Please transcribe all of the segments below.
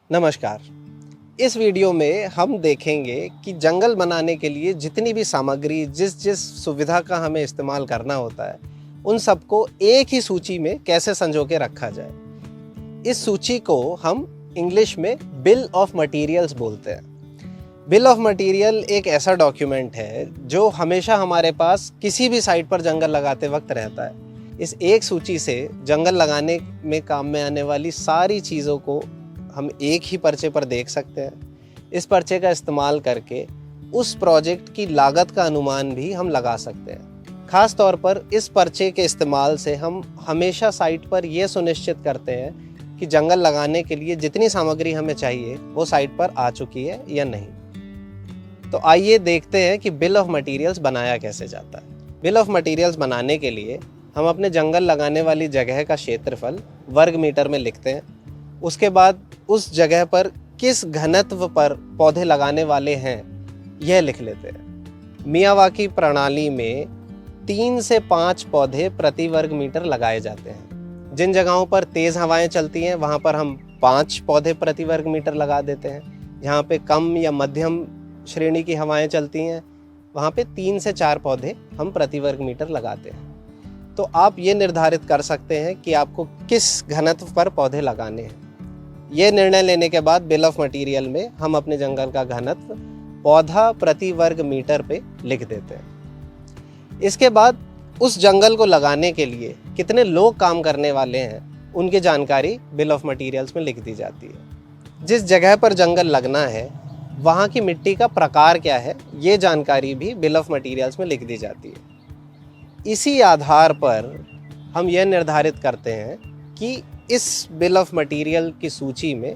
नमस्कार। इस वीडियो में हम देखेंगे कि जंगल बनाने के लिए जितनी भी सामग्री जिस सुविधा का हमें इस्तेमाल करना होता है उन सबको एक ही सूची में कैसे संजो के रखा जाए। इस सूची को हम इंग्लिश में बिल ऑफ मटेरियल्स बोलते हैं। बिल ऑफ मटेरियल एक ऐसा डॉक्यूमेंट है जो हमेशा हमारे पास किसी भी साइट पर जंगल लगाते वक्त रहता है। इस एक सूची से जंगल लगाने में काम में आने वाली सारी चीज़ों को हम एक ही पर्चे पर देख सकते हैं। इस पर्चे का इस्तेमाल करके उस प्रोजेक्ट की लागत का अनुमान भी हम लगा सकते हैं। खास तौर पर इस पर्चे के इस्तेमाल से हम हमेशा साइट पर यह सुनिश्चित करते हैं कि जंगल लगाने के लिए जितनी सामग्री हमें चाहिए वो साइट पर आ चुकी है या नहीं। तो आइए देखते हैं कि बिल ऑफ मटेरियल्स बनाया कैसे जाता है। बिल ऑफ मटेरियल्स बनाने के लिए हम अपने जंगल लगाने वाली जगह का क्षेत्रफल वर्ग मीटर में लिखते हैं। उसके बाद उस जगह पर किस घनत्व पर पौधे लगाने वाले हैं यह लिख लेते हैं। मियावाकी प्रणाली में 3 से 5 पौधे प्रति वर्ग मीटर लगाए जाते हैं। जिन जगहों पर तेज़ हवाएं चलती हैं वहाँ पर हम 5 पौधे प्रति वर्ग मीटर लगा देते हैं। जहाँ पे कम या मध्यम श्रेणी की हवाएं चलती हैं वहाँ पे 3 से 4 पौधे हम प्रति वर्ग मीटर लगाते हैं। तो आप ये निर्धारित कर सकते हैं कि आपको किस घनत्व पर पौधे लगाने हैं। ये निर्णय लेने के बाद बिल ऑफ मटेरियल में हम अपने जंगल का घनत्व पौधा प्रति वर्ग मीटर पे लिख देते हैं। इसके बाद उस जंगल को लगाने के लिए कितने लोग काम करने वाले हैं उनकी जानकारी बिल ऑफ मटेरियल्स में लिख दी जाती है। जिस जगह पर जंगल लगना है वहाँ की मिट्टी का प्रकार क्या है ये जानकारी भी बिल ऑफ मटेरियल्स में लिख दी जाती है। इसी आधार पर हम यह निर्धारित करते हैं कि इस बिल ऑफ मटेरियल की सूची में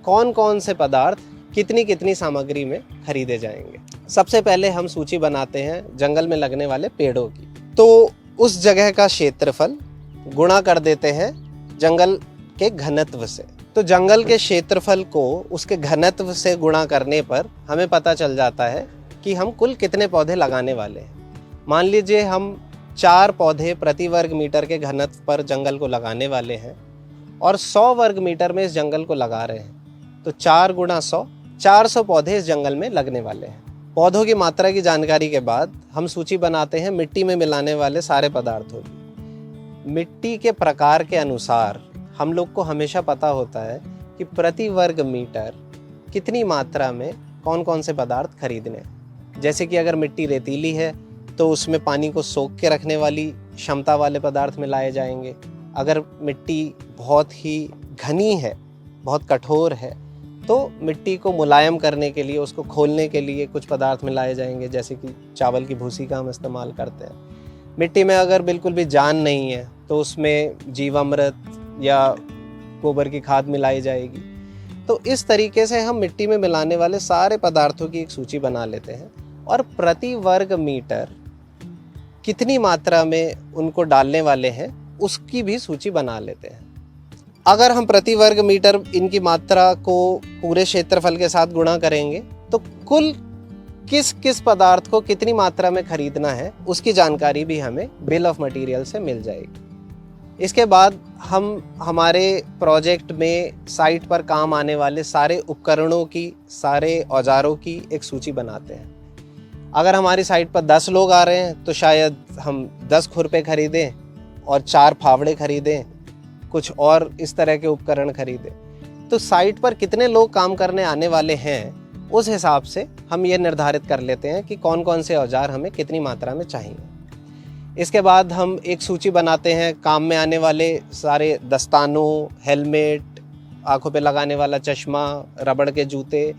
कौन कौन से पदार्थ कितनी कितनी सामग्री में खरीदे जाएंगे। सबसे पहले हम सूची बनाते हैं जंगल में लगने वाले पेड़ों की। तो उस जगह का क्षेत्रफल गुणा कर देते हैं जंगल के घनत्व से। तो जंगल के क्षेत्रफल को उसके घनत्व से गुणा करने पर हमें पता चल जाता है कि हम कुल कितने पौधे लगाने वाले हैं। मान लीजिए हम 4 पौधे प्रति वर्ग मीटर के घनत्व पर जंगल को लगाने वाले हैं और 100 वर्ग मीटर में इस जंगल को लगा रहे हैं। तो 4 गुणा 100 400 पौधे इस जंगल में लगने वाले हैं। पौधों की मात्रा की जानकारी के बाद हम सूची बनाते हैं मिट्टी में मिलाने वाले सारे पदार्थों की। मिट्टी के प्रकार के अनुसार हम लोग को हमेशा पता होता है कि प्रति वर्ग मीटर कितनी मात्रा में कौन कौन से पदार्थ खरीदने हैं। जैसे कि अगर मिट्टी रेतीली है तो उसमें पानी को सोख के रखने वाली क्षमता वाले पदार्थ मिलाए जाएंगे। अगर मिट्टी बहुत ही घनी है, बहुत कठोर है, तो मिट्टी को मुलायम करने के लिए, उसको खोलने के लिए कुछ पदार्थ मिलाए जाएंगे, जैसे कि चावल की भूसी का हम इस्तेमाल करते हैं। मिट्टी में अगर बिल्कुल भी जान नहीं है तो उसमें जीवामृत या गोबर की खाद मिलाई जाएगी। तो इस तरीके से हम मिट्टी में मिलाने वाले सारे पदार्थों की एक सूची बना लेते हैं और प्रति वर्ग मीटर कितनी मात्रा में उनको डालने वाले हैं उसकी भी सूची बना लेते हैं। अगर हम प्रति वर्ग मीटर इनकी मात्रा को पूरे क्षेत्रफल के साथ गुणा करेंगे तो कुल किस किस पदार्थ को कितनी मात्रा में खरीदना है उसकी जानकारी भी हमें बिल ऑफ मटेरियल से मिल जाएगी। इसके बाद हम हमारे प्रोजेक्ट में साइट पर काम आने वाले सारे उपकरणों की, सारे औजारों की एक सूची बनाते हैं। अगर हमारी साइट पर 10 लोग आ रहे हैं तो शायद हम 10 खुरपे खरीदें और 4 फावड़े खरीदें, कुछ और इस तरह के उपकरण खरीदें। तो साइट पर कितने लोग काम करने आने वाले हैं उस हिसाब से हम ये निर्धारित कर लेते हैं कि कौन कौन से औजार हमें कितनी मात्रा में चाहिए। इसके बाद हम एक सूची बनाते हैं काम में आने वाले सारे दस्तानों, हेलमेट, आँखों पे लगाने वाला चश्मा, रबड़ के जूते,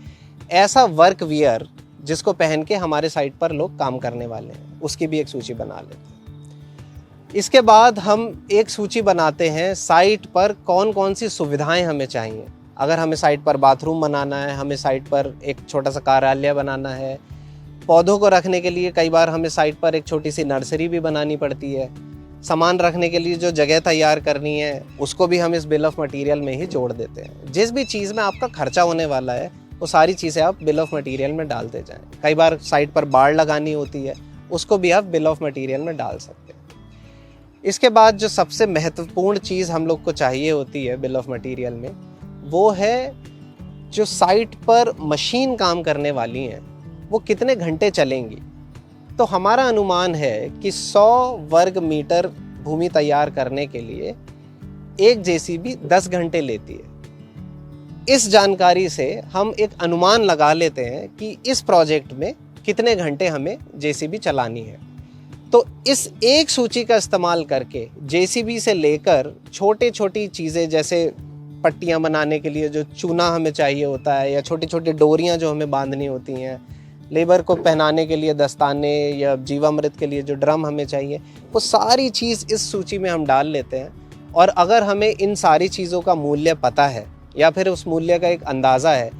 ऐसा वर्क वियर जिसको पहन के हमारे साइट पर लोग काम करने वाले हैं, उसकी भी एक सूची बना लेते हैं। इसके बाद हम एक सूची बनाते हैं साइट पर कौन कौन सी सुविधाएं हमें चाहिए। अगर हमें साइट पर बाथरूम बनाना है, हमें साइट पर एक छोटा सा कार्यालय बनाना है, पौधों को रखने के लिए कई बार हमें साइट पर एक छोटी सी नर्सरी भी बनानी पड़ती है, सामान रखने के लिए जो जगह तैयार करनी है उसको भी हम इस बिल ऑफ मटेरियल में ही जोड़ देते हैं। जिस भी चीज़ में आपका खर्चा होने वाला है वो सारी चीज़ें आप बिल ऑफ मटेरियल में डालते जाएं। कई बार साइट पर बाड़ लगानी होती है उसको भी आप बिल ऑफ मटेरियल में डाल सकते हैं। इसके बाद जो सबसे महत्वपूर्ण चीज़ हम लोग को चाहिए होती है बिल ऑफ मटेरियल में वो है जो साइट पर मशीन काम करने वाली हैं वो कितने घंटे चलेंगी। तो हमारा अनुमान है कि 100 वर्ग मीटर भूमि तैयार करने के लिए एक जेसीबी 10 घंटे लेती है। इस जानकारी से हम एक अनुमान लगा लेते हैं कि इस प्रोजेक्ट में कितने घंटे हमें जेसीबी चलानी है। तो इस एक सूची का इस्तेमाल करके जेसीबी से लेकर छोटी छोटी चीज़ें जैसे पट्टियाँ बनाने के लिए जो चूना हमें चाहिए होता है, या छोटी छोटी डोरियाँ जो हमें बांधनी होती हैं, लेबर को पहनाने के लिए दस्ताने या जीवामृत के लिए जो ड्रम हमें चाहिए, वो सारी चीज़ इस सूची में हम डाल लेते हैं। और अगर हमें इन सारी चीज़ों का मूल्य पता है या फिर उस मूल्य का एक अंदाज़ा है,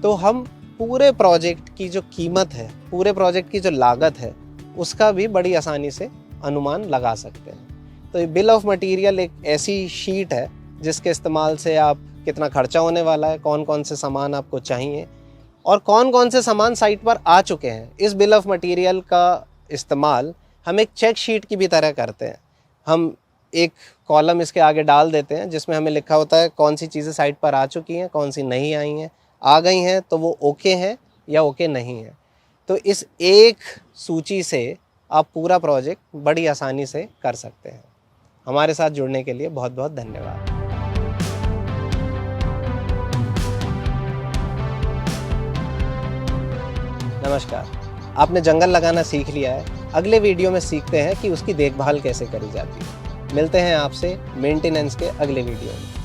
तो हम पूरे प्रोजेक्ट की जो कीमत है, पूरे प्रोजेक्ट की जो लागत है, उसका भी बड़ी आसानी से अनुमान लगा सकते हैं। तो ये बिल ऑफ मटेरियल एक ऐसी शीट है जिसके इस्तेमाल से आप कितना खर्चा होने वाला है, कौन कौन से सामान आपको चाहिए और कौन कौन से सामान साइट पर आ चुके हैं, इस बिल ऑफ मटेरियल का इस्तेमाल हम एक चेक शीट की भी तरह करते हैं। हम एक कॉलम इसके आगे डाल देते हैं जिसमें हमें लिखा होता है कौन सी चीज़ें साइट पर आ चुकी हैं, कौन सी नहीं आई हैं, आ गई हैं तो वो ओके हैं या ओके नहीं है। तो इस एक सूची से आप पूरा प्रोजेक्ट बड़ी आसानी से कर सकते हैं। हमारे साथ जुड़ने के लिए बहुत बहुत धन्यवाद। नमस्कार, आपने जंगल लगाना सीख लिया है। अगले वीडियो में सीखते हैं कि उसकी देखभाल कैसे करी जाती है। मिलते हैं आपसे मेंटेनेंस के अगले वीडियो में।